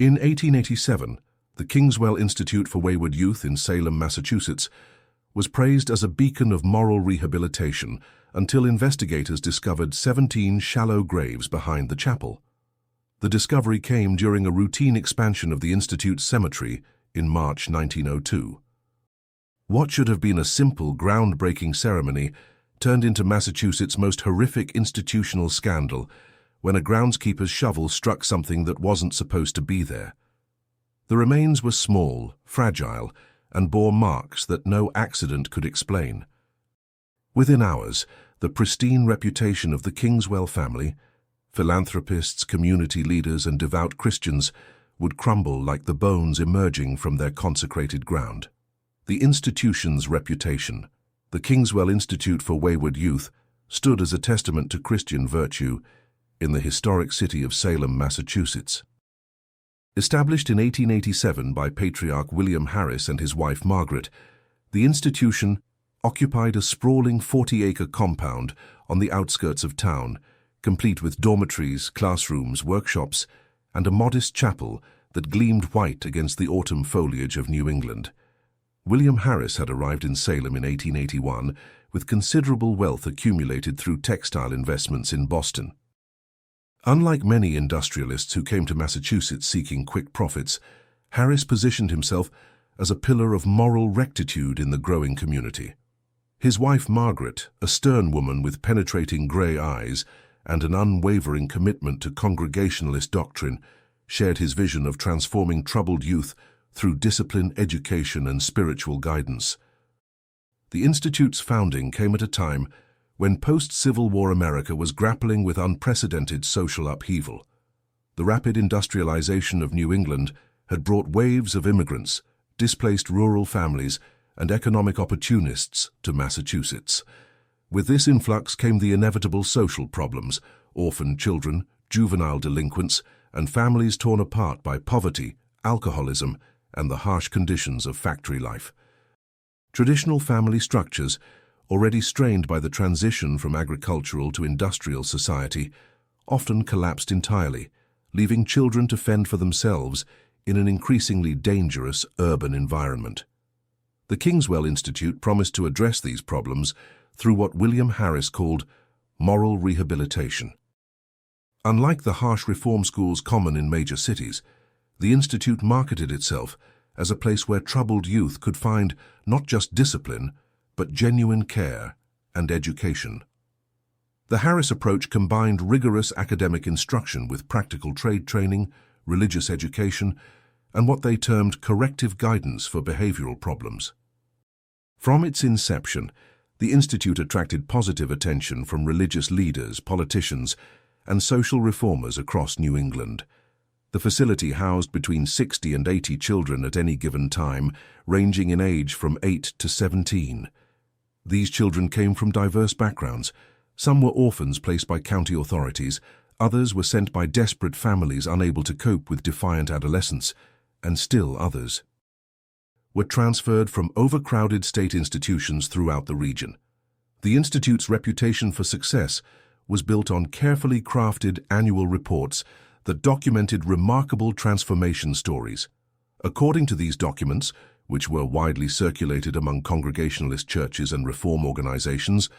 In 1887, the Kingswell Institute for Wayward Youth in Salem, Massachusetts, was praised as a beacon of moral rehabilitation until investigators discovered 17 shallow graves behind the chapel. The discovery came during a routine expansion of the Institute's cemetery in March 1902. What should have been a simple, groundbreaking ceremony turned into Massachusetts' most horrific institutional scandal when a groundskeeper's shovel struck something that wasn't supposed to be there. The remains were small, fragile, and bore marks that no accident could explain. Within hours, the pristine reputation of the Kingswell family, philanthropists, community leaders, and devout Christians, would crumble like the bones emerging from their consecrated ground. The institution's reputation, the Kingswell Institute for Wayward Youth, stood as a testament to Christian virtue in the historic city of Salem, Massachusetts. Established in 1887 by Patriarch William Harris and his wife Margaret, the institution occupied a sprawling 40-acre compound on the outskirts of town, complete with dormitories, classrooms, workshops, and a modest chapel that gleamed white against the autumn foliage of New England. William Harris had arrived in Salem in 1881 with considerable wealth accumulated through textile investments in Boston. Unlike many industrialists who came to Massachusetts seeking quick profits, Harris positioned himself as a pillar of moral rectitude in the growing community. His wife Margaret, a stern woman with penetrating gray eyes and an unwavering commitment to Congregationalist doctrine, shared his vision of transforming troubled youth through discipline, education, and spiritual guidance. The Institute's founding came at a time when post-Civil War America was grappling with unprecedented social upheaval. The rapid industrialization of New England had brought waves of immigrants, displaced rural families, and economic opportunists to Massachusetts. With this influx came the inevitable social problems: orphaned children, juvenile delinquents, and families torn apart by poverty, alcoholism, and the harsh conditions of factory life. Traditional family structures, already strained by the transition from agricultural to industrial society, often collapsed entirely, leaving children to fend for themselves in an increasingly dangerous urban environment. The Kingswell Institute promised to address these problems through what William Harris called moral rehabilitation. Unlike the harsh reform schools common in major cities, the Institute marketed itself as a place where troubled youth could find not just discipline, but genuine care and education. The Harris approach combined rigorous academic instruction with practical trade training, religious education, and what they termed corrective guidance for behavioral problems. From its inception, the Institute attracted positive attention from religious leaders, politicians, and social reformers across New England. The facility housed between 60 and 80 children at any given time, ranging in age from 8 to 17. These children came from diverse backgrounds. Some were orphans placed by county authorities, others were sent by desperate families unable to cope with defiant adolescents, and still others were transferred from overcrowded state institutions throughout the region. The Institute's reputation for success was built on carefully crafted annual reports that documented remarkable transformation stories. According to these documents, which were widely circulated among Congregationalist churches and reform organizations,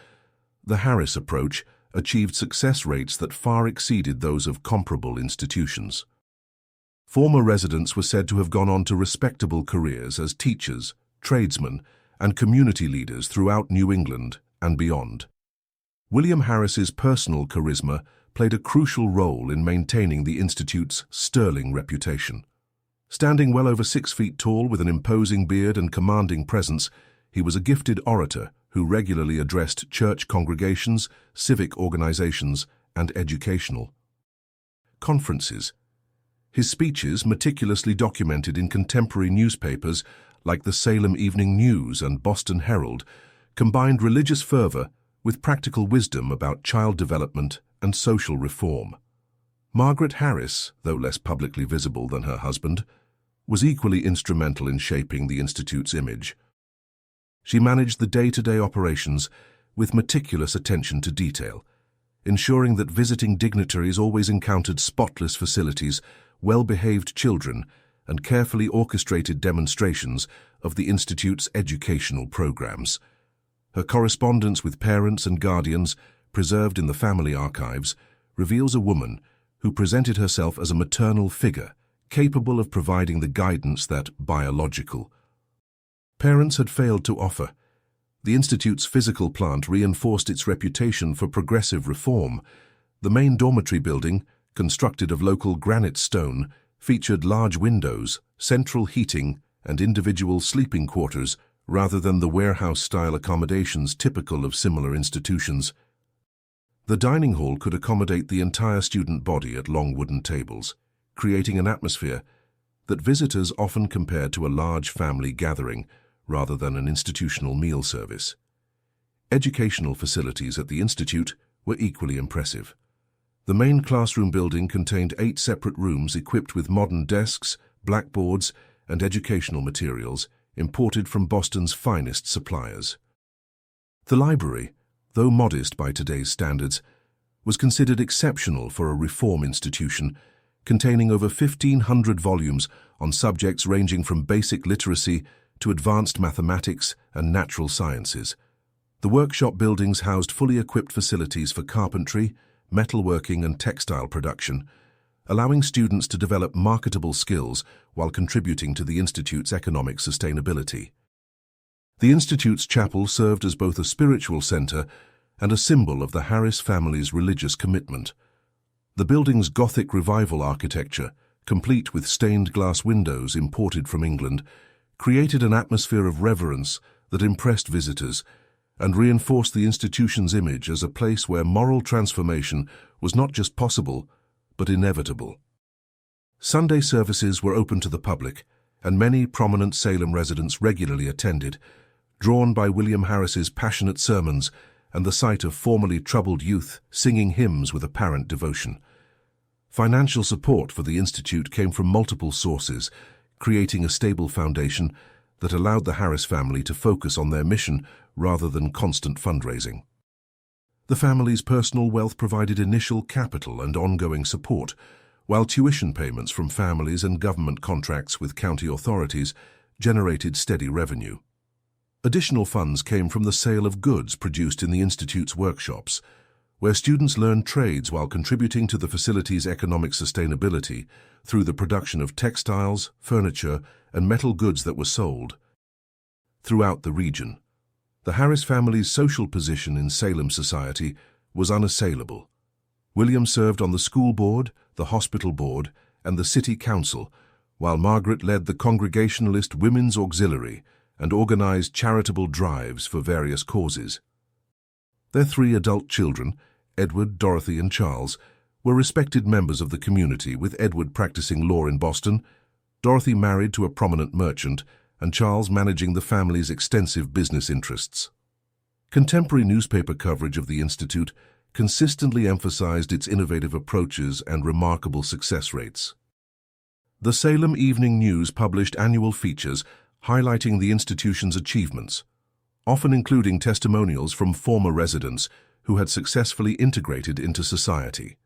the Harris approach achieved success rates that far exceeded those of comparable institutions. Former residents were said to have gone on to respectable careers as teachers, tradesmen, and community leaders throughout New England and beyond. William Harris's personal charisma played a crucial role in maintaining the Institute's sterling reputation. Standing well over 6 feet tall with an imposing beard and commanding presence, he was a gifted orator who regularly addressed church congregations, civic organizations, and educational conferences. His speeches, meticulously documented in contemporary newspapers like the Salem Evening News and Boston Herald, combined religious fervor with practical wisdom about child development and social reform. Margaret Harris, though less publicly visible than her husband, was equally instrumental in shaping the Institute's image. She managed the day-to-day operations with meticulous attention to detail, ensuring that visiting dignitaries always encountered spotless facilities well-behaved children, and carefully orchestrated demonstrations of the Institute's educational programs. Her correspondence with parents and guardians, preserved in the family archives, reveals a woman who presented herself as a maternal figure, capable of providing the guidance that biological parents had failed to offer. The Institute's physical plant reinforced its reputation for progressive reform. The main dormitory building, constructed of local granite stone, featured large windows, central heating, and individual sleeping quarters, rather than the warehouse-style accommodations typical of similar institutions. The dining hall could accommodate the entire student body at long wooden tables, creating an atmosphere that visitors often compared to a large family gathering rather than an institutional meal service. Educational facilities at the Institute were equally impressive. The main classroom building contained 8 separate rooms equipped with modern desks, blackboards, and educational materials imported from Boston's finest suppliers. The library, though modest by today's standards, was considered exceptional for a reform institution, containing over 1,500 volumes on subjects ranging from basic literacy to advanced mathematics and natural sciences. The workshop buildings housed fully equipped facilities for carpentry, metalworking, and textile production, allowing students to develop marketable skills while contributing to the Institute's economic sustainability. The Institute's chapel served as both a spiritual center and a symbol of the Harris family's religious commitment. The building's Gothic Revival architecture, complete with stained glass windows imported from England, created an atmosphere of reverence that impressed visitors and reinforced the institution's image as a place where moral transformation was not just possible, but inevitable. Sunday services were open to the public, and many prominent Salem residents regularly attended, drawn by William Harris's passionate sermons and the sight of formerly troubled youth singing hymns with apparent devotion. Financial support for the Institute came from multiple sources, creating a stable foundation that allowed the Harris family to focus on their mission rather than constant fundraising. The family's personal wealth provided initial capital and ongoing support, while tuition payments from families and government contracts with county authorities generated steady revenue. Additional funds came from the sale of goods produced in the Institute's workshops, where students learned trades while contributing to the facility's economic sustainability through the production of textiles, furniture, and metal goods that were sold. Throughout the region, the Harris family's social position in Salem society was unassailable. William served on the school board, the hospital board, and the city council, while Margaret led the Congregationalist Women's Auxiliary and organized charitable drives for various causes. Their 3 adult children, Edward, Dorothy, and Charles, were respected members of the community, with Edward practicing law in Boston, Dorothy married to a prominent merchant, and Charles managing the family's extensive business interests. Contemporary newspaper coverage of the Institute consistently emphasized its innovative approaches and remarkable success rates. The Salem Evening News published annual features highlighting the institution's achievements, often including testimonials from former residents who had successfully integrated into society.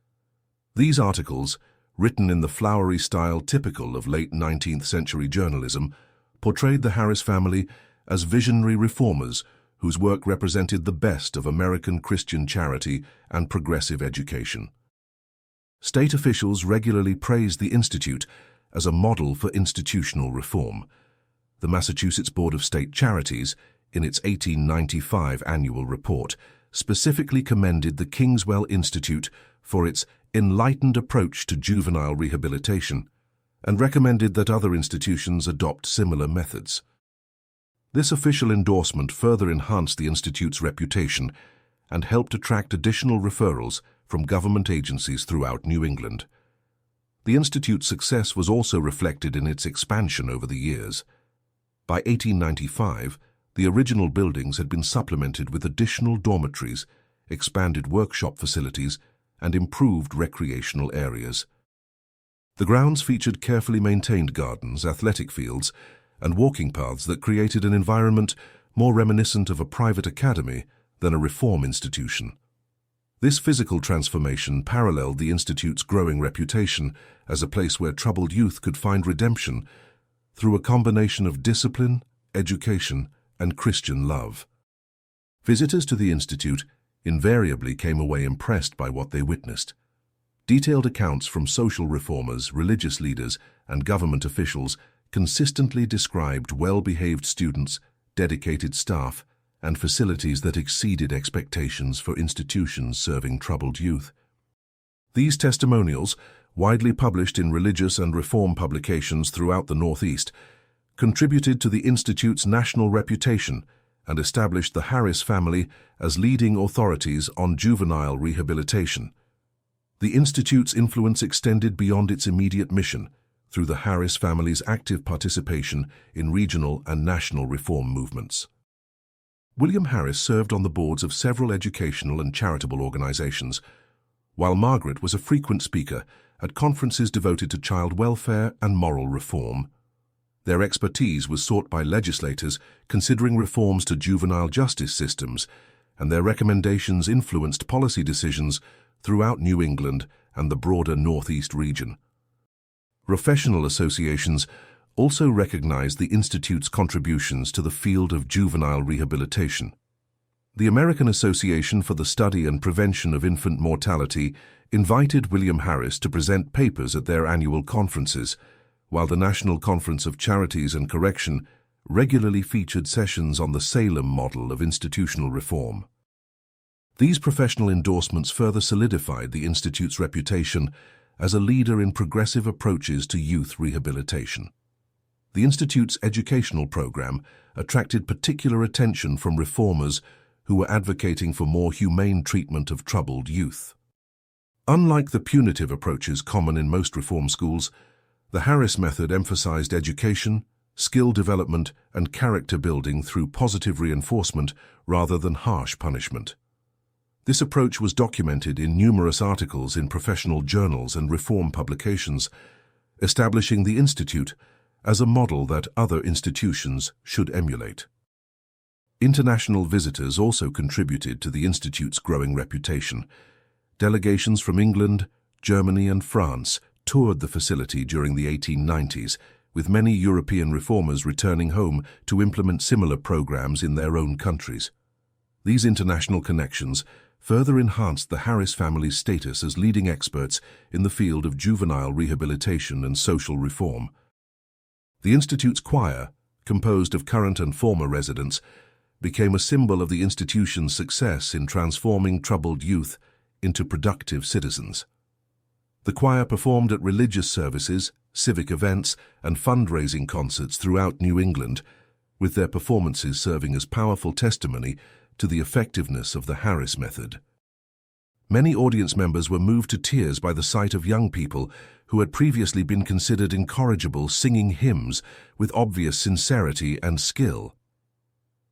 These articles, written in the flowery style typical of late 19th century journalism, portrayed the Harris family as visionary reformers whose work represented the best of American Christian charity and progressive education. State officials regularly praised the Institute as a model for institutional reform. The Massachusetts Board of State Charities, in its 1895 annual report, specifically commended the Kingswell Institute for its enlightened approach to juvenile rehabilitation and recommended that other institutions adopt similar methods. This official endorsement further enhanced the Institute's reputation and helped attract additional referrals from government agencies throughout New England. The Institute's success was also reflected in its expansion over the years. By 1895, the original buildings had been supplemented with additional dormitories, expanded workshop facilities, and improved recreational areas. The grounds featured carefully maintained gardens, athletic fields, and walking paths that created an environment more reminiscent of a private academy than a reform institution. This physical transformation paralleled the Institute's growing reputation as a place where troubled youth could find redemption through a combination of discipline, education, and Christian love. Visitors to the Institute invariably came away impressed by what they witnessed. Detailed accounts from social reformers, religious leaders, and government officials consistently described well-behaved students, dedicated staff, and facilities that exceeded expectations for institutions serving troubled youth. These testimonials, widely published in religious and reform publications throughout the Northeast, contributed to the Institute's national reputation and established the Harris family as leading authorities on juvenile rehabilitation. The Institute's influence extended beyond its immediate mission through the Harris family's active participation in regional and national reform movements. William Harris served on the boards of several educational and charitable organizations, while Margaret was a frequent speaker at conferences devoted to child welfare and moral reform. Their expertise was sought by legislators considering reforms to juvenile justice systems, and their recommendations influenced policy decisions throughout New England and the broader Northeast region. Professional associations also recognized the Institute's contributions to the field of juvenile rehabilitation. The American Association for the Study and Prevention of Infant Mortality invited William Harris to present papers at their annual conferences, while the National Conference of Charities and Correction regularly featured sessions on the Salem model of institutional reform. These professional endorsements further solidified the Institute's reputation as a leader in progressive approaches to youth rehabilitation. The Institute's educational program attracted particular attention from reformers who were advocating for more humane treatment of troubled youth. Unlike the punitive approaches common in most reform schools, the Harris method emphasized education, skill development, and character building through positive reinforcement rather than harsh punishment. This approach was documented in numerous articles in professional journals and reform publications, establishing the Institute as a model that other institutions should emulate. International visitors also contributed to the Institute's growing reputation. Delegations from England, Germany, and France toured the facility during the 1890s, with many European reformers returning home to implement similar programs in their own countries. These international connections further enhanced the Harris family's status as leading experts in the field of juvenile rehabilitation and social reform. The Institute's choir, composed of current and former residents, became a symbol of the institution's success in transforming troubled youth into productive citizens. The choir performed at religious services, civic events, and fundraising concerts throughout New England, with their performances serving as powerful testimony to the effectiveness of the Harris method. Many audience members were moved to tears by the sight of young people who had previously been considered incorrigible singing hymns with obvious sincerity and skill.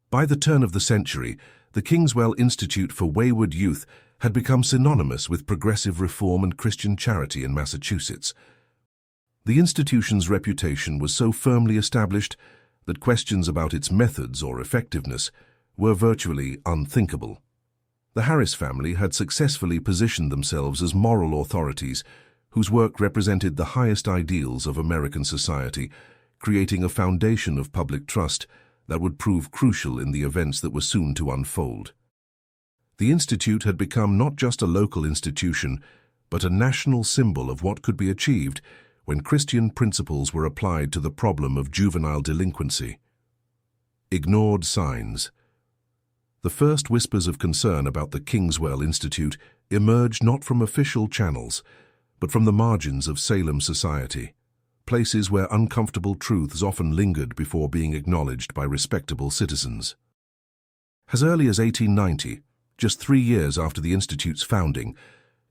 By the turn of the century, the Kingswell Institute for Wayward Youth had become synonymous with progressive reform and Christian charity in Massachusetts. The institution's reputation was so firmly established that questions about its methods or effectiveness were virtually unthinkable. The Harris family had successfully positioned themselves as moral authorities whose work represented the highest ideals of American society, creating a foundation of public trust that would prove crucial in the events that were soon to unfold. The Institute had become not just a local institution, but a national symbol of what could be achieved when Christian principles were applied to the problem of juvenile delinquency. Ignored signs. The first whispers of concern about the Kingswell Institute emerged not from official channels, but from the margins of Salem society, places where uncomfortable truths often lingered before being acknowledged by respectable citizens. As early as 1890, just 3 years after the Institute's founding,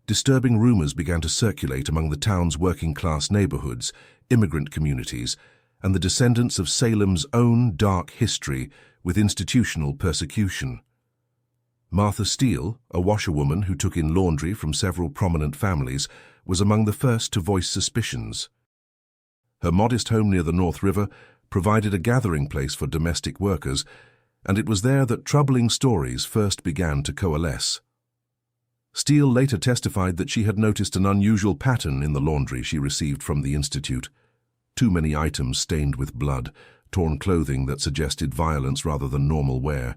disturbing rumors began to circulate among the town's working-class neighborhoods, immigrant communities, and the descendants of Salem's own dark history with institutional persecution. Martha Steele, a washerwoman who took in laundry from several prominent families, was among the first to voice suspicions. Her modest home near the North River provided a gathering place for domestic workers, and it was there that troubling stories first began to coalesce. Steele later testified that she had noticed an unusual pattern in the laundry she received from the institute. Too many items stained with blood, torn clothing that suggested violence rather than normal wear,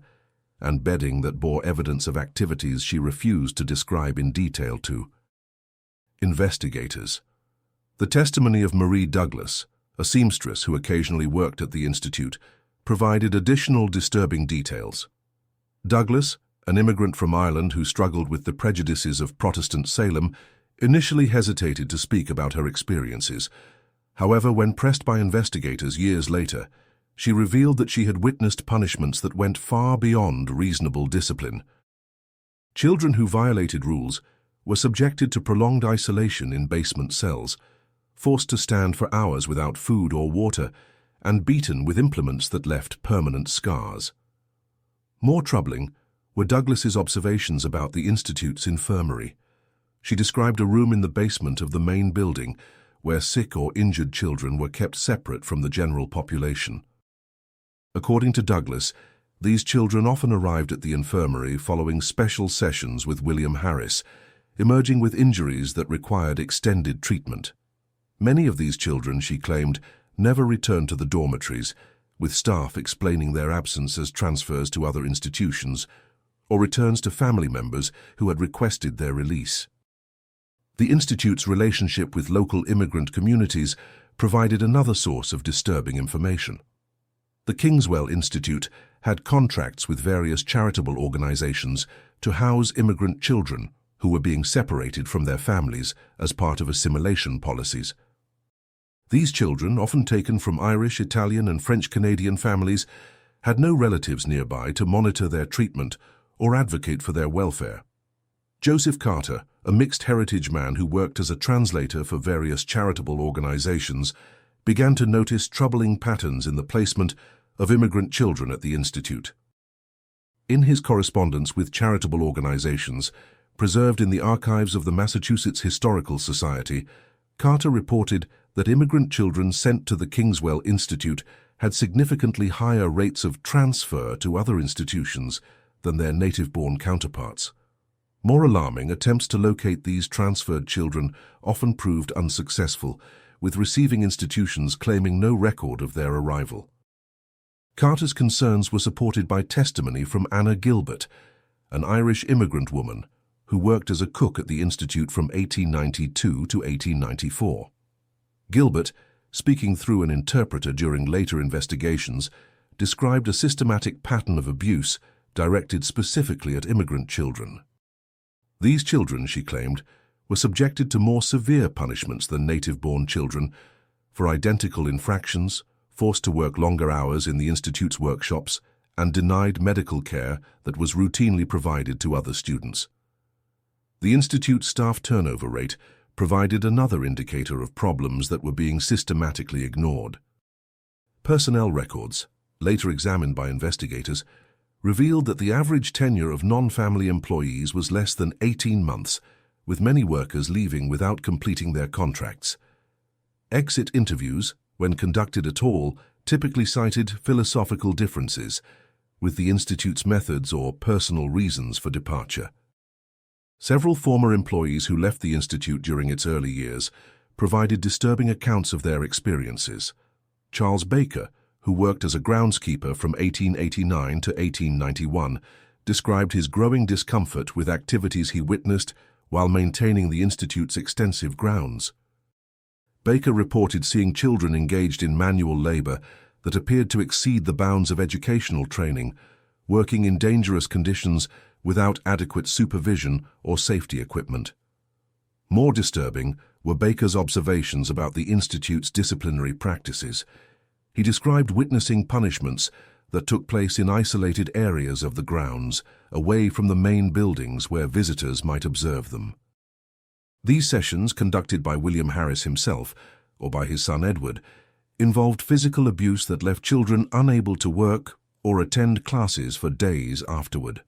and bedding that bore evidence of activities she refused to describe in detail to investigators. The testimony of Marie Douglas, a seamstress who occasionally worked at the institute, provided additional disturbing details. Douglas, an immigrant from Ireland who struggled with the prejudices of Protestant Salem, initially hesitated to speak about her experiences. However, when pressed by investigators years later, she revealed that she had witnessed punishments that went far beyond reasonable discipline. Children who violated rules were subjected to prolonged isolation in basement cells, forced to stand for hours without food or water, and beaten with implements that left permanent scars. More troubling were Douglas's observations about the institute's infirmary. She described a room in the basement of the main building where sick or injured children were kept separate from the general population. According to Douglas, these children often arrived at the infirmary following special sessions with William Harris, emerging with injuries that required extended treatment. Many of these children, she claimed, never returned to the dormitories, with staff explaining their absence as transfers to other institutions or returns to family members who had requested their release. The institute's relationship with local immigrant communities provided another source of disturbing information. The Kingswell Institute had contracts with various charitable organizations to house immigrant children who were being separated from their families as part of assimilation policies. These children, often taken from Irish, Italian, and French-Canadian families, had no relatives nearby to monitor their treatment or advocate for their welfare. Joseph Carter, a mixed heritage man who worked as a translator for various charitable organizations, began to notice troubling patterns in the placement of immigrant children at the institute. In his correspondence with charitable organizations, preserved in the archives of the Massachusetts Historical Society, Carter reported that immigrant children sent to the Kingswell Institute had significantly higher rates of transfer to other institutions than their native-born counterparts. More alarming, attempts to locate these transferred children often proved unsuccessful, with receiving institutions claiming no record of their arrival. Carter's concerns were supported by testimony from Anna Gilbert, an Irish immigrant woman who worked as a cook at the institute from 1892 to 1894. Gilbert, speaking through an interpreter during later investigations, described a systematic pattern of abuse directed specifically at immigrant children. These children, she claimed, were subjected to more severe punishments than native-born children for identical infractions, forced to work longer hours in the institute's workshops, and denied medical care that was routinely provided to other students. The institute's staff turnover rate provided another indicator of problems that were being systematically ignored. Personnel records, later examined by investigators, revealed that the average tenure of non-family employees was less than 18 months, with many workers leaving without completing their contracts. Exit interviews, when conducted at all, typically cited philosophical differences with the institute's methods or personal reasons for departure. Several former employees who left the institute during its early years provided disturbing accounts of their experiences. Charles Baker, who worked as a groundskeeper from 1889 to 1891, described his growing discomfort with activities he witnessed while maintaining the institute's extensive grounds. Baker reported seeing children engaged in manual labor that appeared to exceed the bounds of educational training, working in dangerous conditions without adequate supervision or safety equipment. More disturbing were Baker's observations about the institute's disciplinary practices. He described witnessing punishments that took place in isolated areas of the grounds, away from the main buildings where visitors might observe them. These sessions, conducted by William Harris himself, or by his son Edward, involved physical abuse that left children unable to work or attend classes for days afterward.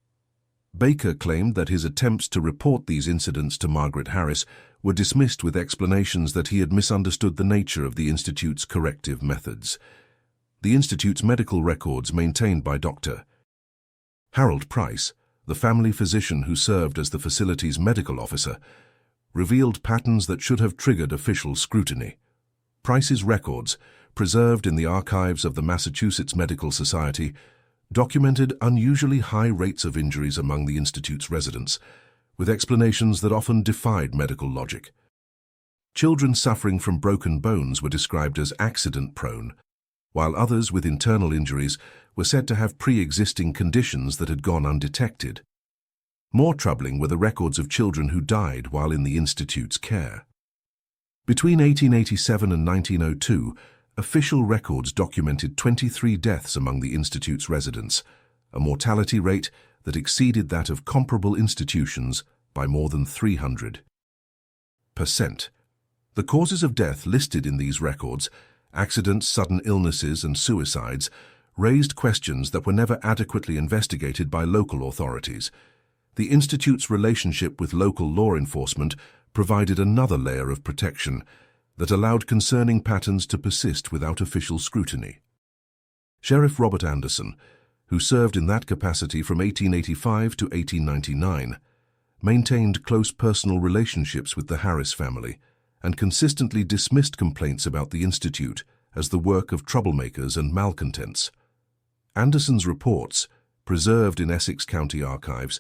Baker claimed that his attempts to report these incidents to Margaret Harris were dismissed with explanations that he had misunderstood the nature of the Institute's corrective methods. The Institute's medical records, maintained by Dr. Harold Price, the family physician who served as the facility's medical officer, revealed patterns that should have triggered official scrutiny. Price's records, preserved in the archives of the Massachusetts Medical Society, documented unusually high rates of injuries among the institute's residents, with explanations that often defied medical logic. Children suffering from broken bones were described as accident-prone, while others with internal injuries were said to have pre-existing conditions that had gone undetected. More troubling were the records of children who died while in the institute's care. Between 1887 and 1902, official records documented 23 deaths among the institute's residents, a mortality rate that exceeded that of comparable institutions by more than 300%. The causes of death listed in these records, accidents, sudden illnesses, and suicides, raised questions that were never adequately investigated by local authorities. The Institute's relationship with local law enforcement provided another layer of protection that allowed concerning patterns to persist without official scrutiny. Sheriff Robert Anderson, who served in that capacity from 1885 to 1899, maintained close personal relationships with the Harris family and consistently dismissed complaints about the Institute as the work of troublemakers and malcontents. Anderson's reports, preserved in Essex County archives,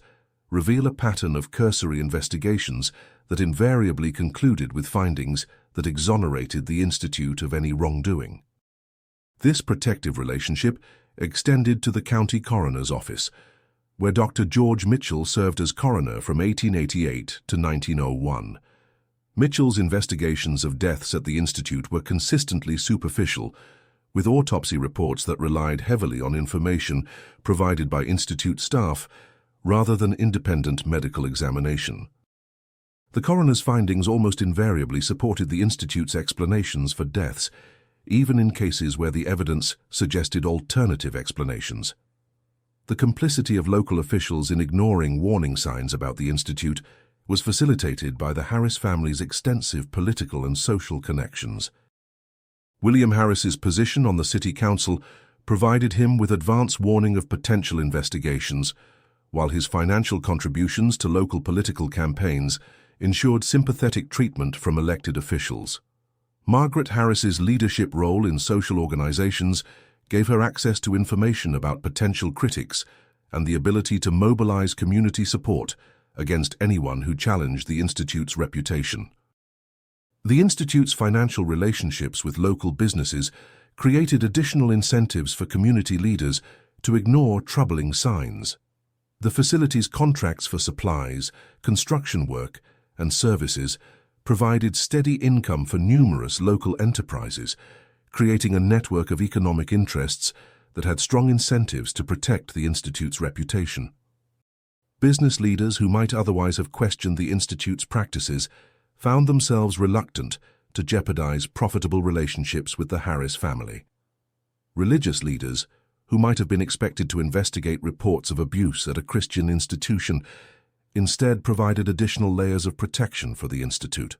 reveal a pattern of cursory investigations that invariably concluded with findings that exonerated the Institute of any wrongdoing. This protective relationship extended to the county coroner's office, where Dr. George Mitchell served as coroner from 1888 to 1901. Mitchell's investigations of deaths at the Institute were consistently superficial, with autopsy reports that relied heavily on information provided by Institute staff rather than independent medical examination. The coroner's findings almost invariably supported the Institute's explanations for deaths, even in cases where the evidence suggested alternative explanations. The complicity of local officials in ignoring warning signs about the Institute was facilitated by the Harris family's extensive political and social connections. William Harris's position on the city council provided him with advance warning of potential investigations, while his financial contributions to local political campaigns ensured sympathetic treatment from elected officials. Margaret Harris's leadership role in social organizations gave her access to information about potential critics and the ability to mobilize community support against anyone who challenged the Institute's reputation. The Institute's financial relationships with local businesses created additional incentives for community leaders to ignore troubling signs. The facility's contracts for supplies, construction work, and services provided steady income for numerous local enterprises, creating a network of economic interests that had strong incentives to protect the Institute's reputation. Business leaders who might otherwise have questioned the Institute's practices found themselves reluctant to jeopardize profitable relationships with the Harris family. Religious leaders, who might have been expected to investigate reports of abuse at a Christian institution, instead provided additional layers of protection for the Institute.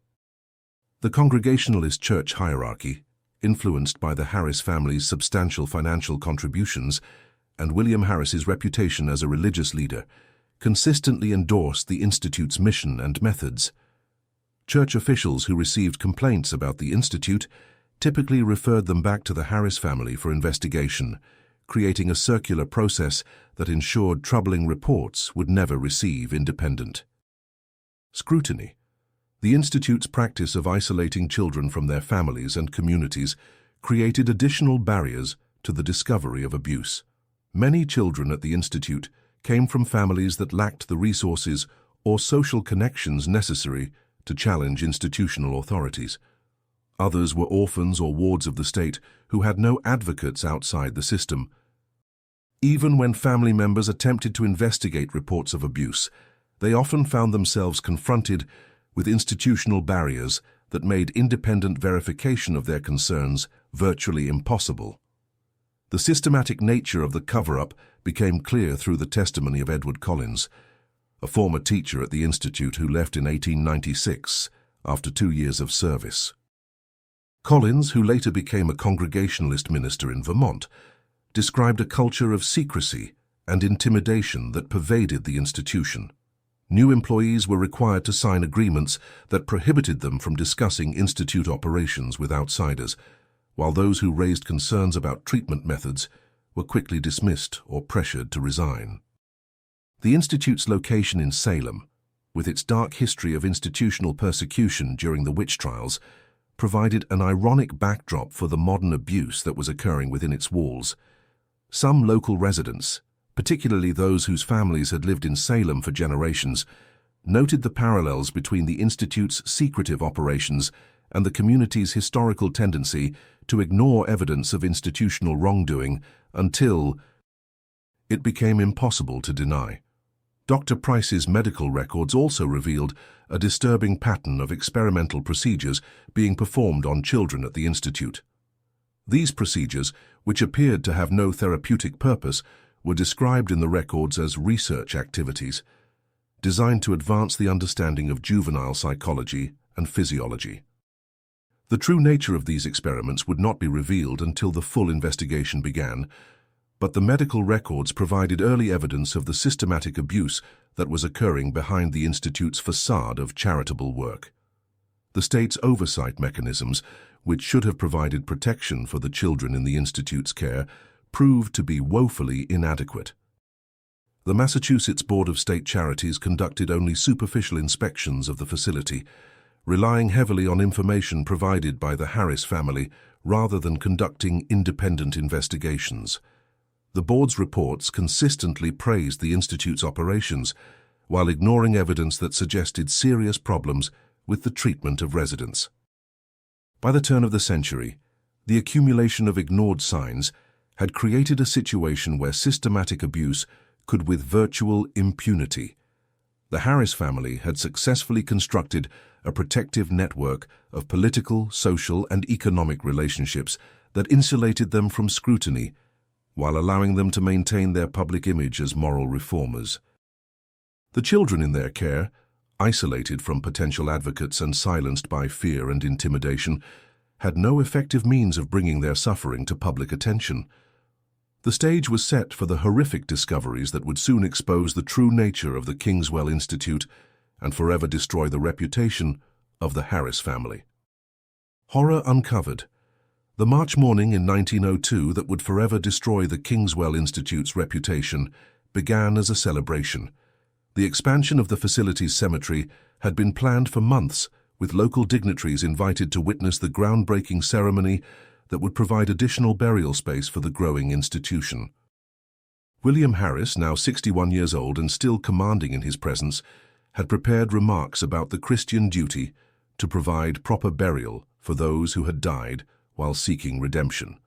The Congregationalist church hierarchy, influenced by the Harris family's substantial financial contributions and William Harris's reputation as a religious leader, consistently endorsed the Institute's mission and methods. Church officials who received complaints about the Institute typically referred them back to the Harris family for investigation, creating a circular process that ensured troubling reports would never receive independent scrutiny. The Institute's practice of isolating children from their families and communities created additional barriers to the discovery of abuse. Many children at the Institute came from families that lacked the resources or social connections necessary to challenge institutional authorities. Others were orphans or wards of the state who had no advocates outside the system. Even when family members attempted to investigate reports of abuse, they often found themselves confronted with institutional barriers that made independent verification of their concerns virtually impossible. The systematic nature of the cover-up became clear through the testimony of Edward Collins, a former teacher at the Institute who left in 1896 after 2 years of service. Collins, who later became a Congregationalist minister in Vermont, described a culture of secrecy and intimidation that pervaded the institution. New employees were required to sign agreements that prohibited them from discussing institute operations with outsiders, while those who raised concerns about treatment methods were quickly dismissed or pressured to resign. The institute's location in Salem, with its dark history of institutional persecution during the witch trials, provided an ironic backdrop for the modern abuse that was occurring within its walls. Some local residents, particularly those whose families had lived in Salem for generations, noted the parallels between the institute's secretive operations and the community's historical tendency to ignore evidence of institutional wrongdoing until it became impossible to deny. Dr. Price's medical records also revealed a disturbing pattern of experimental procedures being performed on children at the institute. These procedures, which appeared to have no therapeutic purpose, were described in the records as research activities, designed to advance the understanding of juvenile psychology and physiology. The true nature of these experiments would not be revealed until the full investigation began, but the medical records provided early evidence of the systematic abuse that was occurring behind the Institute's facade of charitable work. The state's oversight mechanisms, which should have provided protection for the children in the Institute's care, proved to be woefully inadequate. The Massachusetts Board of State Charities conducted only superficial inspections of the facility, relying heavily on information provided by the Harris family rather than conducting independent investigations. The board's reports consistently praised the Institute's operations, while ignoring evidence that suggested serious problems with the treatment of residents. By the turn of the century, the accumulation of ignored signs had created a situation where systematic abuse could with virtual impunity. The Harris family had successfully constructed a protective network of political, social, and economic relationships that insulated them from scrutiny, while allowing them to maintain their public image as moral reformers. The children in their care, isolated from potential advocates and silenced by fear and intimidation, had no effective means of bringing their suffering to public attention. The stage was set for the horrific discoveries that would soon expose the true nature of the Kingswell Institute and forever destroy the reputation of the Harris family. Horror uncovered. The March morning in 1902 that would forever destroy the Kingswell Institute's reputation began as a celebration. The expansion of the facility's cemetery had been planned for months, with local dignitaries invited to witness the groundbreaking ceremony that would provide additional burial space for the growing institution. William Harris, now 61 years old and still commanding in his presence, had prepared remarks about the Christian duty to provide proper burial for those who had died while seeking redemption.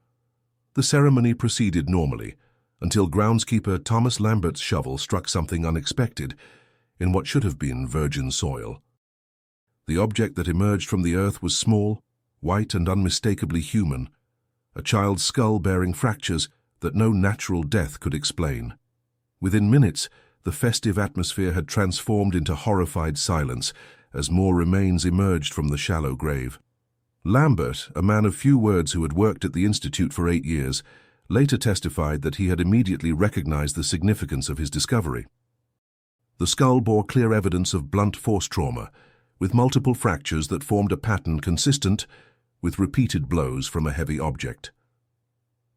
The ceremony proceeded normally until groundskeeper Thomas Lambert's shovel struck something unexpected in what should have been virgin soil. The object that emerged from the earth was small, white and unmistakably human, a child's skull bearing fractures that no natural death could explain. Within minutes, the festive atmosphere had transformed into horrified silence as more remains emerged from the shallow grave. Lambert, a man of few words who had worked at the Institute for 8 years, later testified that he had immediately recognized the significance of his discovery. The skull bore clear evidence of blunt force trauma, with multiple fractures that formed a pattern consistent with repeated blows from a heavy object.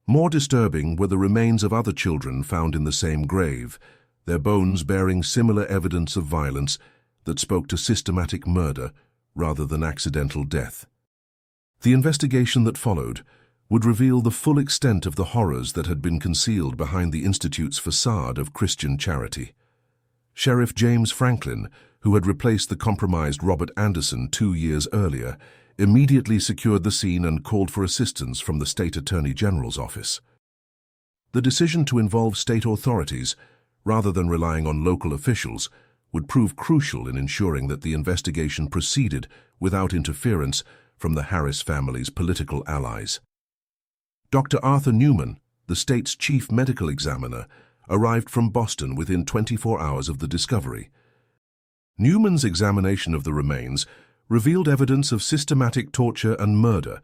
More disturbing were the remains of other children found in the same grave, their bones bearing similar evidence of violence that spoke to systematic murder rather than accidental death. The investigation that followed would reveal the full extent of the horrors that had been concealed behind the Institute's facade of Christian charity. Sheriff James Franklin, who had replaced the compromised Robert Anderson 2 years earlier, immediately secured the scene and called for assistance from the State Attorney General's office. The decision to involve state authorities, rather than relying on local officials, would prove crucial in ensuring that the investigation proceeded without interference from the Harris family's political allies. Dr. Arthur Newman, the state's chief medical examiner, arrived from Boston within 24 hours of the discovery. Newman's examination of the remains revealed evidence of systematic torture and murder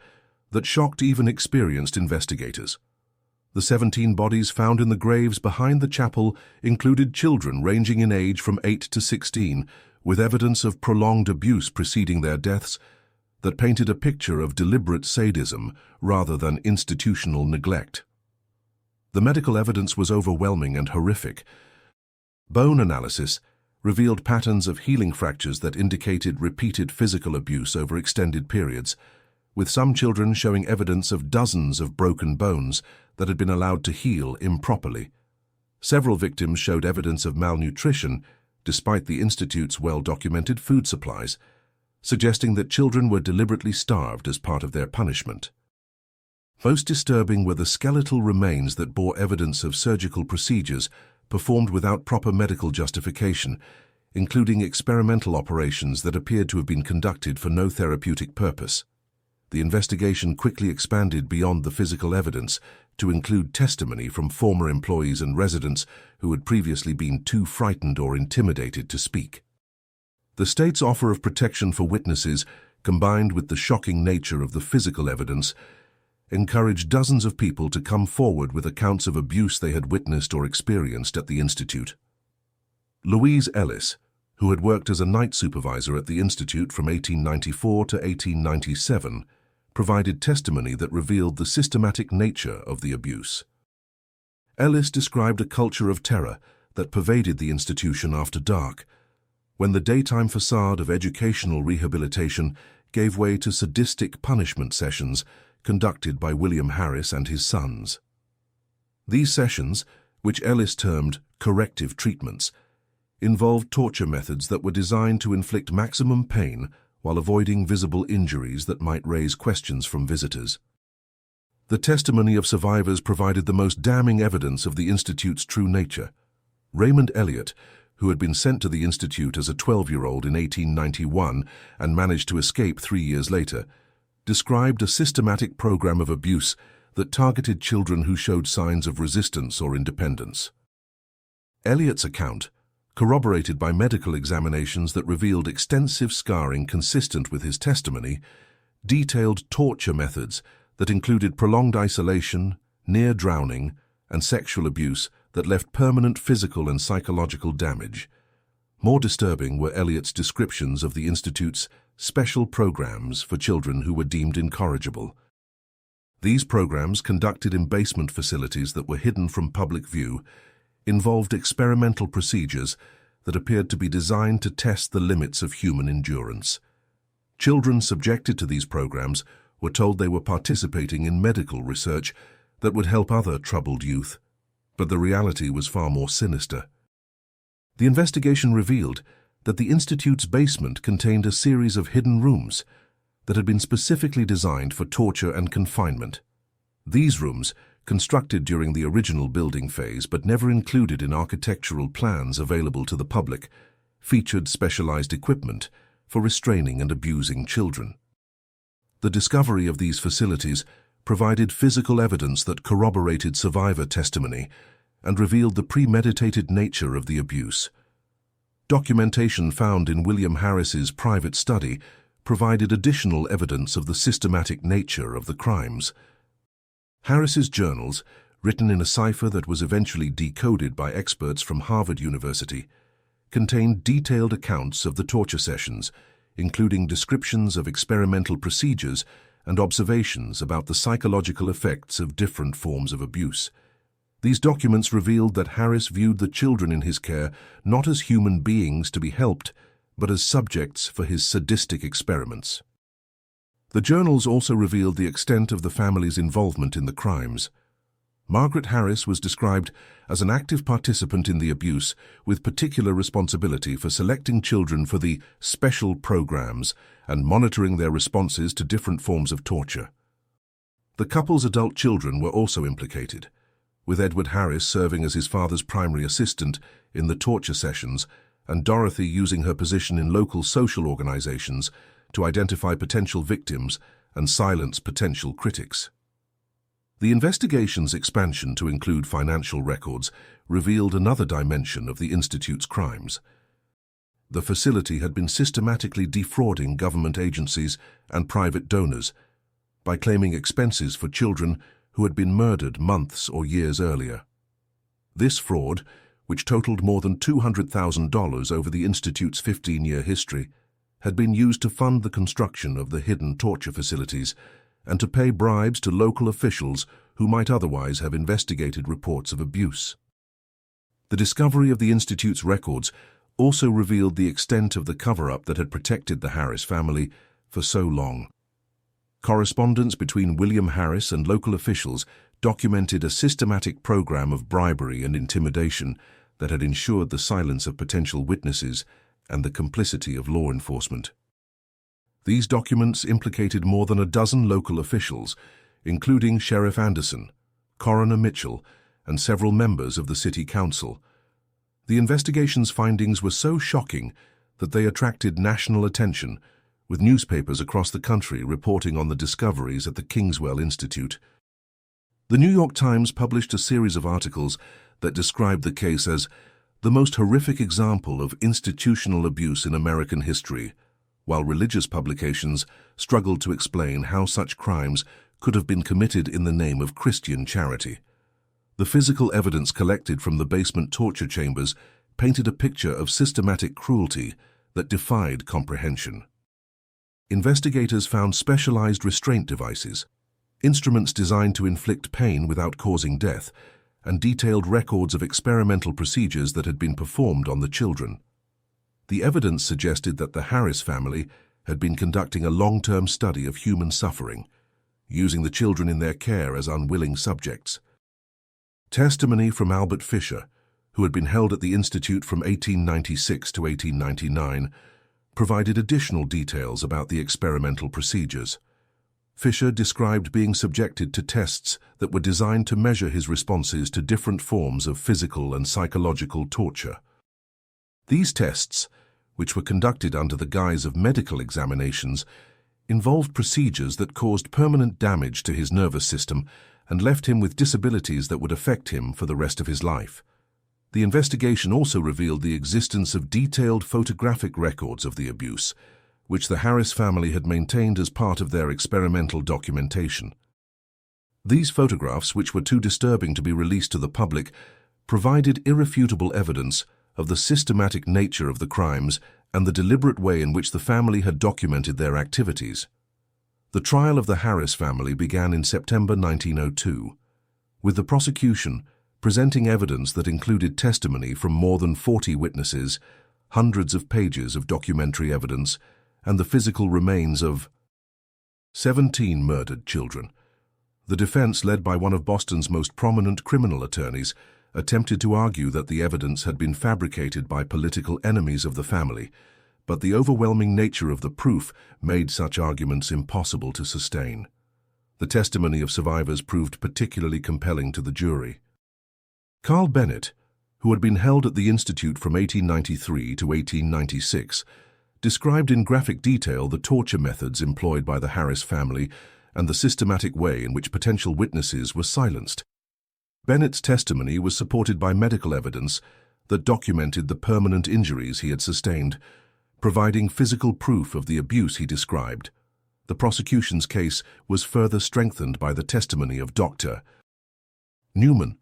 that shocked even experienced investigators. The 17 bodies found in the graves behind the chapel included children ranging in age from 8 to 16, with evidence of prolonged abuse preceding their deaths that painted a picture of deliberate sadism rather than institutional neglect. The medical evidence was overwhelming and horrific. Bone analysis revealed patterns of healing fractures that indicated repeated physical abuse over extended periods, with some children showing evidence of dozens of broken bones that had been allowed to heal improperly. Several victims showed evidence of malnutrition, despite the Institute's well-documented food supplies, suggesting that children were deliberately starved as part of their punishment. Most disturbing were the skeletal remains that bore evidence of surgical procedures performed without proper medical justification, including experimental operations that appeared to have been conducted for no therapeutic purpose. The investigation quickly expanded beyond the physical evidence to include testimony from former employees and residents who had previously been too frightened or intimidated to speak. The state's offer of protection for witnesses, combined with the shocking nature of the physical evidence, encouraged dozens of people to come forward with accounts of abuse they had witnessed or experienced at the Institute. Louise Ellis, who had worked as a night supervisor at the Institute from 1894 to 1897, provided testimony that revealed the systematic nature of the abuse. Ellis described a culture of terror that pervaded the institution after dark, when the daytime facade of educational rehabilitation gave way to sadistic punishment sessions conducted by William Harris and his sons. These sessions, which Ellis termed corrective treatments, involved torture methods that were designed to inflict maximum pain while avoiding visible injuries that might raise questions from visitors. The testimony of survivors provided the most damning evidence of the Institute's true nature. Raymond Elliott, who had been sent to the Institute as a 12-year-old in 1891 and managed to escape 3 years later, described a systematic program of abuse that targeted children who showed signs of resistance or independence. Elliott's account, corroborated by medical examinations that revealed extensive scarring consistent with his testimony, detailed torture methods that included prolonged isolation, near drowning, and sexual abuse that left permanent physical and psychological damage. More disturbing were Elliott's descriptions of the Institute's special programs for children who were deemed incorrigible. These programs, conducted in basement facilities that were hidden from public view, involved experimental procedures that appeared to be designed to test the limits of human endurance. Children subjected to these programs were told they were participating in medical research that would help other troubled youth, but the reality was far more sinister. The investigation revealed that the Institute's basement contained a series of hidden rooms that had been specifically designed for torture and confinement. These rooms, constructed during the original building phase but never included in architectural plans available to the public, featured specialized equipment for restraining and abusing children. The discovery of these facilities provided physical evidence that corroborated survivor testimony and revealed the premeditated nature of the abuse. Documentation found in William Harris's private study provided additional evidence of the systematic nature of the crimes. Harris's journals, written in a cipher that was eventually decoded by experts from Harvard University, contained detailed accounts of the torture sessions, including descriptions of experimental procedures and observations about the psychological effects of different forms of abuse. These documents revealed that Harris viewed the children in his care not as human beings to be helped, but as subjects for his sadistic experiments. The journals also revealed the extent of the family's involvement in the crimes. Margaret Harris was described as an active participant in the abuse, with particular responsibility for selecting children for the special programs and monitoring their responses to different forms of torture. The couple's adult children were also implicated, with Edward Harris serving as his father's primary assistant in the torture sessions and Dorothy using her position in local social organizations to identify potential victims and silence potential critics. The investigation's expansion to include financial records revealed another dimension of the Institute's crimes. The facility had been systematically defrauding government agencies and private donors by claiming expenses for children who had been murdered months or years earlier. This fraud, which totaled more than $200,000 over the Institute's 15-year history, had been used to fund the construction of the hidden torture facilities and to pay bribes to local officials who might otherwise have investigated reports of abuse. The discovery of the Institute's records also revealed the extent of the cover-up that had protected the Harris family for so long. Correspondence between William Harris and local officials documented a systematic program of bribery and intimidation that had ensured the silence of potential witnesses and the complicity of law enforcement. These documents implicated more than a dozen local officials, including Sheriff Anderson, Coroner Mitchell, and several members of the City Council. The investigation's findings were so shocking that they attracted national attention, with newspapers across the country reporting on the discoveries at the Kingswell Institute. The New York Times published a series of articles that described the case as the most horrific example of institutional abuse in American history, while religious publications struggled to explain how such crimes could have been committed in the name of Christian charity. The physical evidence collected from the basement torture chambers painted a picture of systematic cruelty that defied comprehension. Investigators found specialized restraint devices, instruments designed to inflict pain without causing death, and detailed records of experimental procedures that had been performed on the children. The evidence suggested that the Harris family had been conducting a long-term study of human suffering, using the children in their care as unwilling subjects. Testimony from Albert Fisher, who had been held at the Institute from 1896 to 1899, provided additional details about the experimental procedures. Fisher described being subjected to tests that were designed to measure his responses to different forms of physical and psychological torture. These tests, which were conducted under the guise of medical examinations, involved procedures that caused permanent damage to his nervous system and left him with disabilities that would affect him for the rest of his life. The investigation also revealed the existence of detailed photographic records of the abuse, which the Harris family had maintained as part of their experimental documentation. These photographs, which were too disturbing to be released to the public, provided irrefutable evidence of the systematic nature of the crimes and the deliberate way in which the family had documented their activities. The trial of the Harris family began in September 1902, with the prosecution presenting evidence that included testimony from more than 40 witnesses, hundreds of pages of documentary evidence, and the physical remains of 17 murdered children. The defense, led by one of Boston's most prominent criminal attorneys, attempted to argue that the evidence had been fabricated by political enemies of the family, but the overwhelming nature of the proof made such arguments impossible to sustain. The testimony of survivors proved particularly compelling to the jury. Carl Bennett, who had been held at the Institute from 1893 to 1896, described in graphic detail the torture methods employed by the Harris family and the systematic way in which potential witnesses were silenced. Bennett's testimony was supported by medical evidence that documented the permanent injuries he had sustained, providing physical proof of the abuse he described. The prosecution's case was further strengthened by the testimony of Dr. Newman,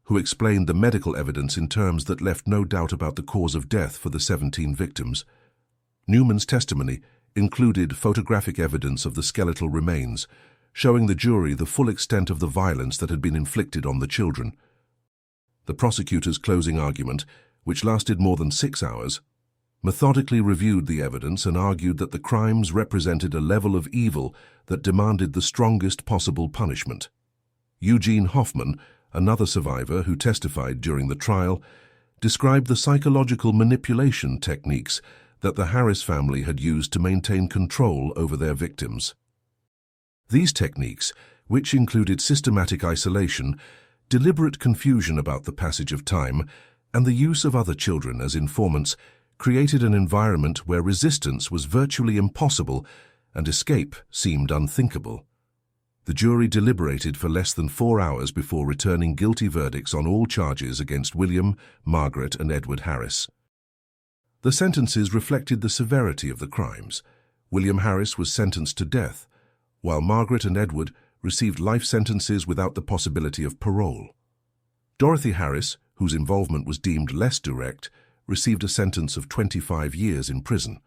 who explained the medical evidence in terms that left no doubt about the cause of death for the 17 victims. Newman's testimony included photographic evidence of the skeletal remains, showing the jury the full extent of the violence that had been inflicted on the children. The prosecutor's closing argument, which lasted more than 6 hours, methodically reviewed the evidence and argued that the crimes represented a level of evil that demanded the strongest possible punishment. Eugene Hoffman, another survivor who testified during the trial, described the psychological manipulation techniques that the Harris family had used to maintain control over their victims. These techniques, which included systematic isolation, deliberate confusion about the passage of time, and the use of other children as informants, created an environment where resistance was virtually impossible and escape seemed unthinkable. The jury deliberated for less than 4 hours before returning guilty verdicts on all charges against William, Margaret, and Edward Harris. The sentences reflected the severity of the crimes. William Harris was sentenced to death, while Margaret and Edward received life sentences without the possibility of parole. Dorothy Harris, whose involvement was deemed less direct, received a sentence of 25 years in prison.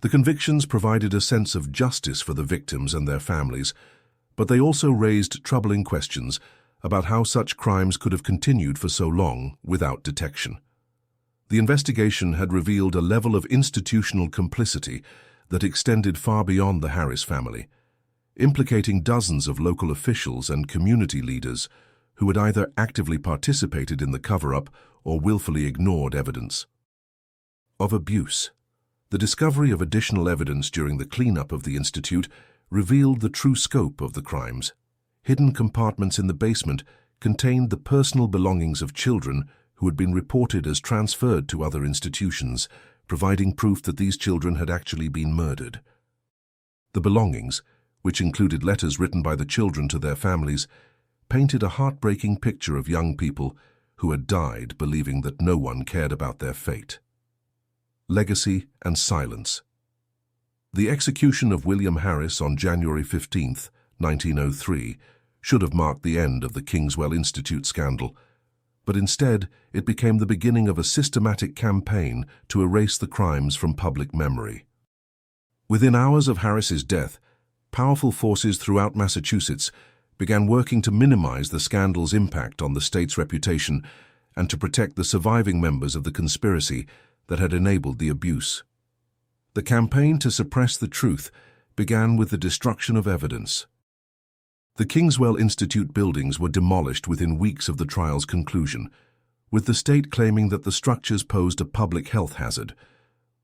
The convictions provided a sense of justice for the victims and their families, but they also raised troubling questions about how such crimes could have continued for so long without detection. The investigation had revealed a level of institutional complicity that extended far beyond the Harris family, implicating dozens of local officials and community leaders who had either actively participated in the cover-up or willfully ignored evidence of abuse. The discovery of additional evidence during the cleanup of the institute revealed the true scope of the crimes. Hidden compartments in the basement contained the personal belongings of children who had been reported as transferred to other institutions, providing proof that these children had actually been murdered. The belongings, which included letters written by the children to their families, painted a heartbreaking picture of young people who had died believing that no one cared about their fate. Legacy and silence. The execution of William Harris on January 15, 1903, should have marked the end of the Kingswell Institute scandal, but instead it became the beginning of a systematic campaign to erase the crimes from public memory. Within hours of Harris's death, powerful forces throughout Massachusetts began working to minimize the scandal's impact on the state's reputation and to protect the surviving members of the conspiracy that had enabled the abuse. The campaign to suppress the truth began with the destruction of evidence. The Kingswell Institute buildings were demolished within weeks of the trial's conclusion, with the state claiming that the structures posed a public health hazard.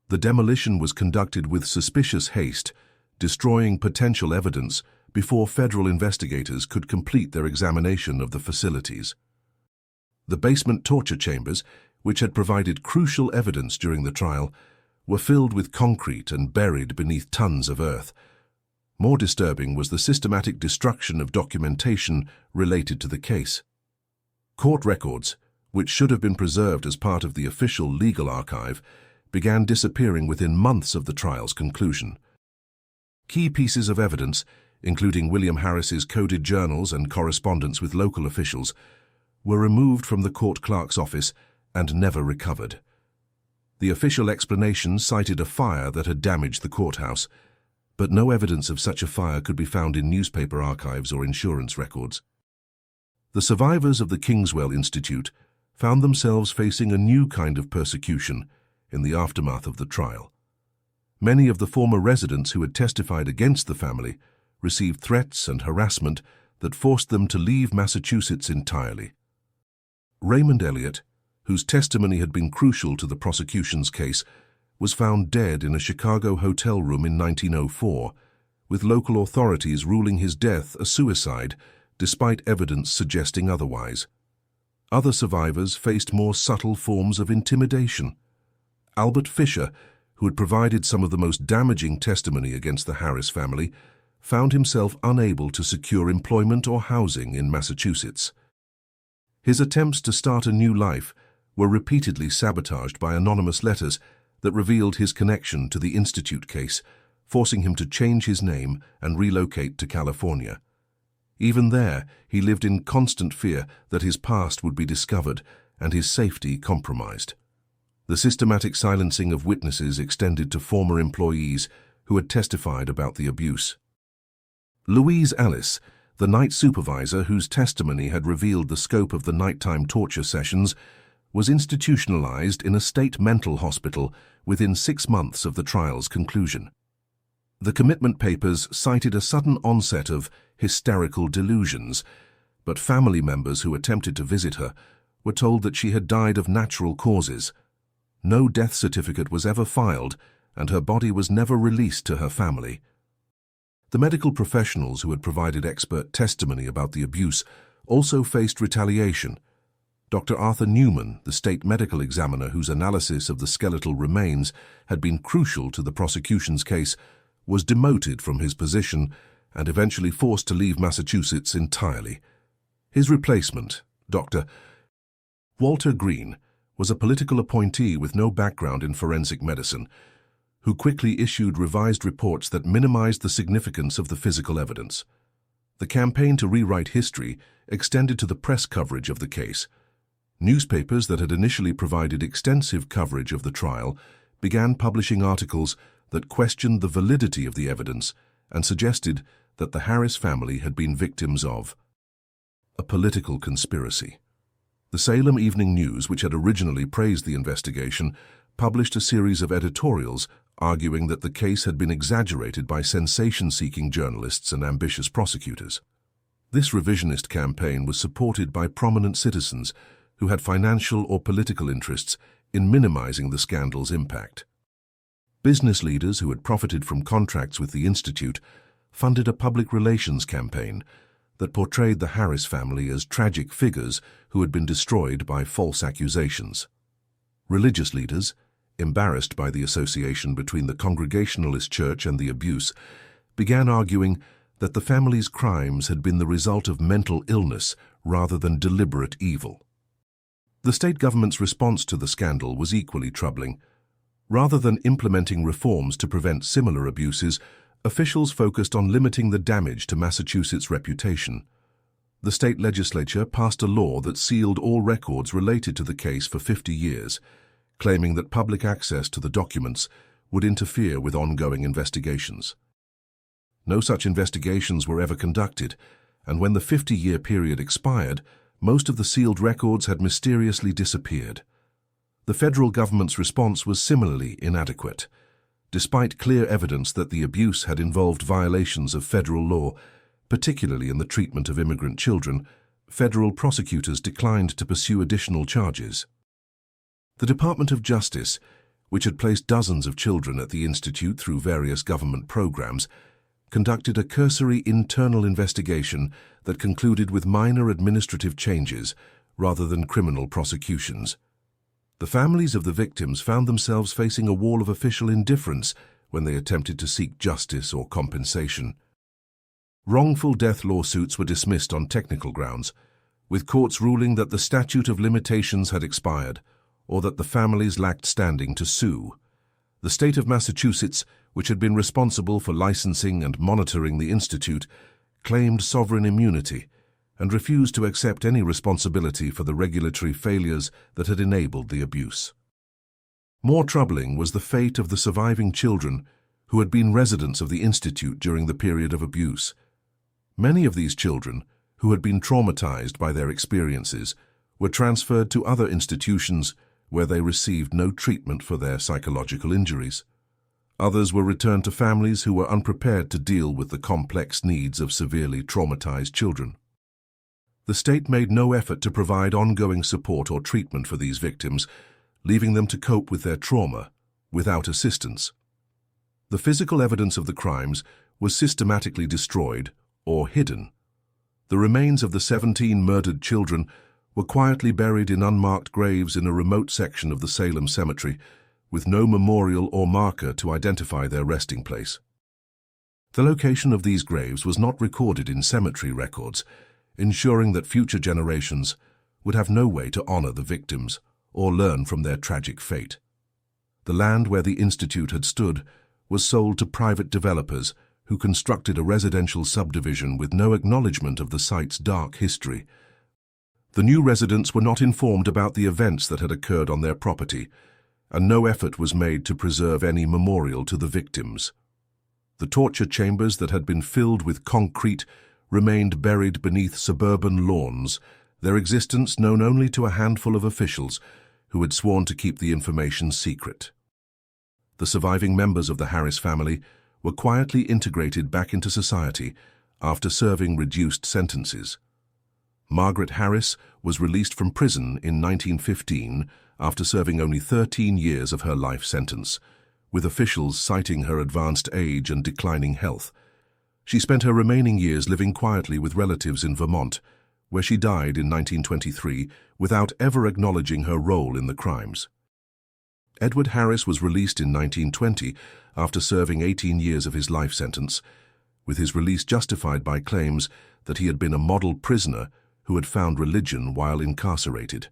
The demolition was conducted with suspicious haste, destroying potential evidence before federal investigators could complete their examination of the facilities. The basement torture chambers, which had provided crucial evidence during the trial, were filled with concrete and buried beneath tons of earth. More disturbing was the systematic destruction of documentation related to the case. Court records, which should have been preserved as part of the official legal archive, began disappearing within months of the trial's conclusion. Key pieces of evidence, including William Harris's coded journals and correspondence with local officials, were removed from the court clerk's office and never recovered. The official explanation cited a fire that had damaged the courthouse, but no evidence of such a fire could be found in newspaper archives or insurance records. The survivors of the Kingswell Institute found themselves facing a new kind of persecution in the aftermath of the trial. Many of the former residents who had testified against the family received threats and harassment that forced them to leave Massachusetts entirely. Raymond Elliott, whose testimony had been crucial to the prosecution's case, was found dead in a Chicago hotel room in 1904, with local authorities ruling his death a suicide, despite evidence suggesting otherwise. Other survivors faced more subtle forms of intimidation. Albert Fisher, who had provided some of the most damaging testimony against the Harris family, found himself unable to secure employment or housing in Massachusetts. His attempts to start a new life were repeatedly sabotaged by anonymous letters that revealed his connection to the Institute case, forcing him to change his name and relocate to California. Even there, he lived in constant fear that his past would be discovered and his safety compromised. The systematic silencing of witnesses extended to former employees who had testified about the abuse. Louise Ellis, the night supervisor whose testimony had revealed the scope of the nighttime torture sessions, was institutionalized in a state mental hospital within 6 months of the trial's conclusion. The commitment papers cited a sudden onset of hysterical delusions, but family members who attempted to visit her were told that she had died of natural causes. No death certificate was ever filed, and her body was never released to her family. The medical professionals who had provided expert testimony about the abuse also faced retaliation. Dr. Arthur Newman, the state medical examiner whose analysis of the skeletal remains had been crucial to the prosecution's case, was demoted from his position and eventually forced to leave Massachusetts entirely. His replacement, Dr. Walter Green, was a political appointee with no background in forensic medicine, who quickly issued revised reports that minimized the significance of the physical evidence. The campaign to rewrite history extended to the press coverage of the case. Newspapers that had initially provided extensive coverage of the trial began publishing articles that questioned the validity of the evidence and suggested that the Harris family had been victims of a political conspiracy. The Salem Evening News, which had originally praised the investigation, published a series of editorials arguing that the case had been exaggerated by sensation-seeking journalists and ambitious prosecutors. This revisionist campaign was supported by prominent citizens who had financial or political interests in minimizing the scandal's impact. Business leaders who had profited from contracts with the Institute funded a public relations campaign that portrayed the Harris family as tragic figures who had been destroyed by false accusations. Religious leaders, embarrassed by the association between the Congregationalist Church and the abuse, began arguing that the family's crimes had been the result of mental illness rather than deliberate evil. The state government's response to the scandal was equally troubling. Rather than implementing reforms to prevent similar abuses, officials focused on limiting the damage to Massachusetts' reputation. The state legislature passed a law that sealed all records related to the case for 50 years, claiming that public access to the documents would interfere with ongoing investigations. No such investigations were ever conducted, and when the 50-year period expired, most of the sealed records had mysteriously disappeared. The federal government's response was similarly inadequate. Despite clear evidence that the abuse had involved violations of federal law, particularly in the treatment of immigrant children, federal prosecutors declined to pursue additional charges. The Department of Justice, which had placed dozens of children at the Institute through various government programs, conducted a cursory internal investigation that concluded with minor administrative changes rather than criminal prosecutions. The families of the victims found themselves facing a wall of official indifference when they attempted to seek justice or compensation. Wrongful death lawsuits were dismissed on technical grounds, with courts ruling that the statute of limitations had expired or that the families lacked standing to sue. The state of Massachusetts, which had been responsible for licensing and monitoring the Institute, claimed sovereign immunity and refused to accept any responsibility for the regulatory failures that had enabled the abuse. More troubling was the fate of the surviving children who had been residents of the Institute during the period of abuse. Many of these children, who had been traumatized by their experiences, were transferred to other institutions where they received no treatment for their psychological injuries. Others were returned to families who were unprepared to deal with the complex needs of severely traumatized children. The state made no effort to provide ongoing support or treatment for these victims, leaving them to cope with their trauma without assistance. The physical evidence of the crimes was systematically destroyed or hidden. The remains of the 17 murdered children were quietly buried in unmarked graves in a remote section of the Salem Cemetery, with no memorial or marker to identify their resting place. The location of these graves was not recorded in cemetery records, ensuring that future generations would have no way to honor the victims or learn from their tragic fate. The land where the Institute had stood was sold to private developers who constructed a residential subdivision with no acknowledgement of the site's dark history. The new residents were not informed about the events that had occurred on their property, and no effort was made to preserve any memorial to the victims. The torture chambers that had been filled with concrete remained buried beneath suburban lawns, their existence known only to a handful of officials who had sworn to keep the information secret. The surviving members of the Harris family were quietly integrated back into society after serving reduced sentences. Margaret Harris was released from prison in 1915 after serving only 13 years of her life sentence, with officials citing her advanced age and declining health. She spent her remaining years living quietly with relatives in Vermont, where she died in 1923 without ever acknowledging her role in the crimes. Edward Harris was released in 1920 after serving 18 years of his life sentence, with his release justified by claims that he had been a model prisoner who had found religion while incarcerated.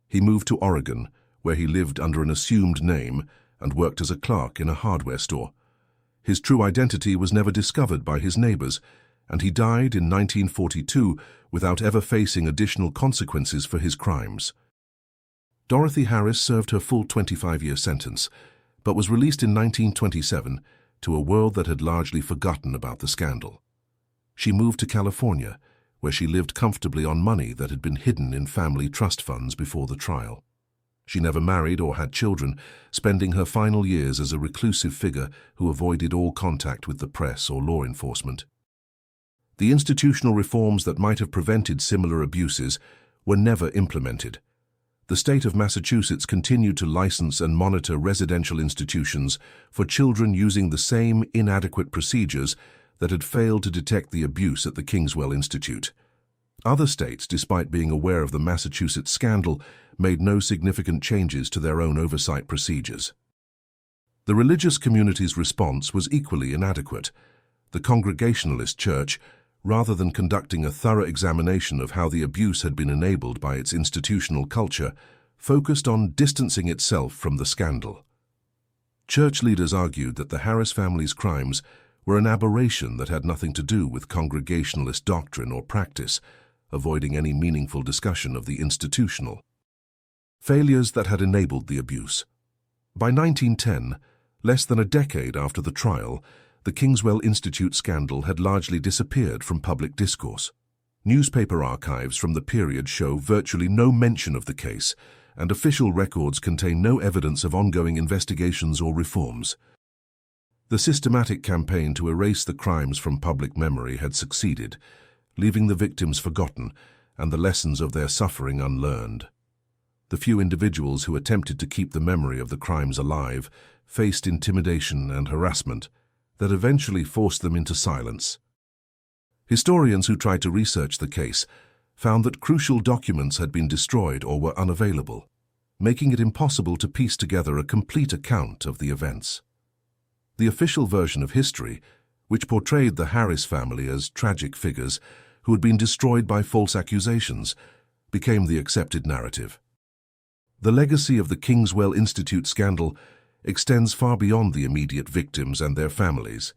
He moved to Oregon, where he lived under an assumed name and worked as a clerk in a hardware store. His true identity was never discovered by his neighbors, and he died in 1942 without ever facing additional consequences for his crimes. Dorothy Harris served her full 25-year sentence, but was released in 1927 to a world that had largely forgotten about the scandal. She moved to California, where she lived comfortably on money that had been hidden in family trust funds before the trial. She never married or had children, spending her final years as a reclusive figure who avoided all contact with the press or law enforcement. The institutional reforms that might have prevented similar abuses were never implemented. The state of Massachusetts continued to license and monitor residential institutions for children using the same inadequate procedures that had failed to detect the abuse at the Kingswell Institute. Other states, despite being aware of the Massachusetts scandal, made no significant changes to their own oversight procedures. The religious community's response was equally inadequate. The Congregationalist Church, rather than conducting a thorough examination of how the abuse had been enabled by its institutional culture, focused on distancing itself from the scandal. Church leaders argued that the Harris family's crimes were an aberration that had nothing to do with Congregationalist doctrine or practice, avoiding any meaningful discussion of the institutional failures that had enabled the abuse. By 1910, less than a decade after the trial, the Kingswell Institute scandal had largely disappeared from public discourse. Newspaper archives from the period show virtually no mention of the case, and official records contain no evidence of ongoing investigations or reforms. The systematic campaign to erase the crimes from public memory had succeeded, leaving the victims forgotten and the lessons of their suffering unlearned. The few individuals who attempted to keep the memory of the crimes alive faced intimidation and harassment that eventually forced them into silence. Historians who tried to research the case found that crucial documents had been destroyed or were unavailable, making it impossible to piece together a complete account of the events. The official version of history, which portrayed the Harris family as tragic figures who had been destroyed by false accusations, became the accepted narrative. The legacy of the Kingswell Institute scandal extends far beyond the immediate victims and their families.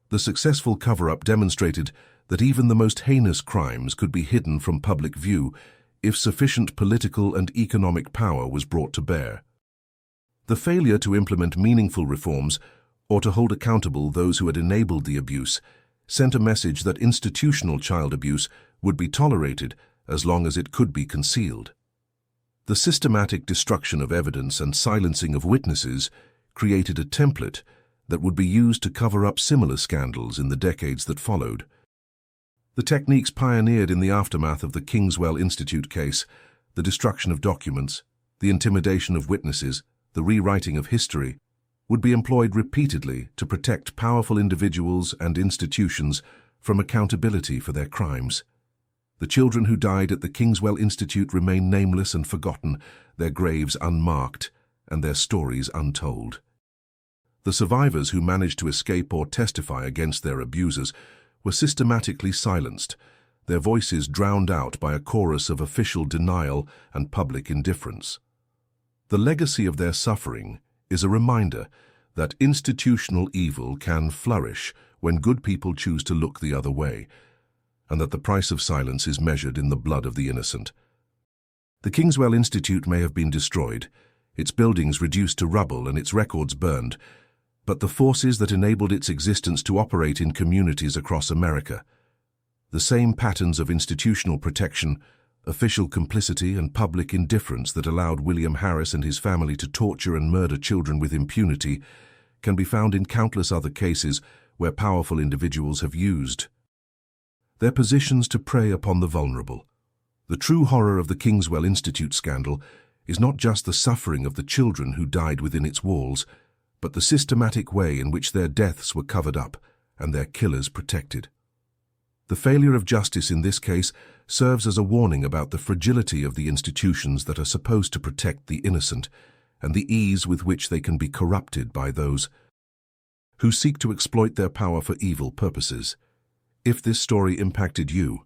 The successful cover-up demonstrated that even the most heinous crimes could be hidden from public view if sufficient political and economic power was brought to bear. The failure to implement meaningful reforms or to hold accountable those who had enabled the abuse sent a message that institutional child abuse would be tolerated as long as it could be concealed. The systematic destruction of evidence and silencing of witnesses created a template that would be used to cover up similar scandals in the decades that followed. The techniques pioneered in the aftermath of the Kingswell Institute case, the destruction of documents, the intimidation of witnesses, the rewriting of history, would be employed repeatedly to protect powerful individuals and institutions from accountability for their crimes. The children who died at the Kingswell Institute remain nameless and forgotten, their graves unmarked, and their stories untold. The survivors who managed to escape or testify against their abusers were systematically silenced, their voices drowned out by a chorus of official denial and public indifference. The legacy of their suffering is a reminder that institutional evil can flourish when good people choose to look the other way, and that the price of silence is measured in the blood of the innocent. The Kingswell Institute may have been destroyed, its buildings reduced to rubble and its records burned, but the forces that enabled its existence to operate in communities across America, the same patterns of institutional protection, official complicity and public indifference that allowed William Harris and his family to torture and murder children with impunity, can be found in countless other cases where powerful individuals have used their positions to prey upon the vulnerable. The true horror of the Kingswell Institute scandal is not just the suffering of the children who died within its walls, but the systematic way in which their deaths were covered up and their killers protected. The failure of justice in this case serves as a warning about the fragility of the institutions that are supposed to protect the innocent and the ease with which they can be corrupted by those who seek to exploit their power for evil purposes. If this story impacted you,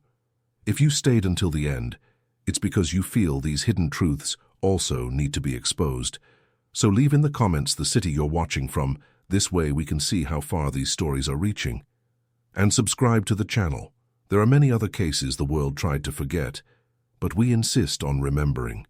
if you stayed until the end, it's because you feel these hidden truths also need to be exposed. So leave in the comments the city you're watching from. This way we can see how far these stories are reaching. And subscribe to the channel. There are many other cases the world tried to forget, but we insist on remembering.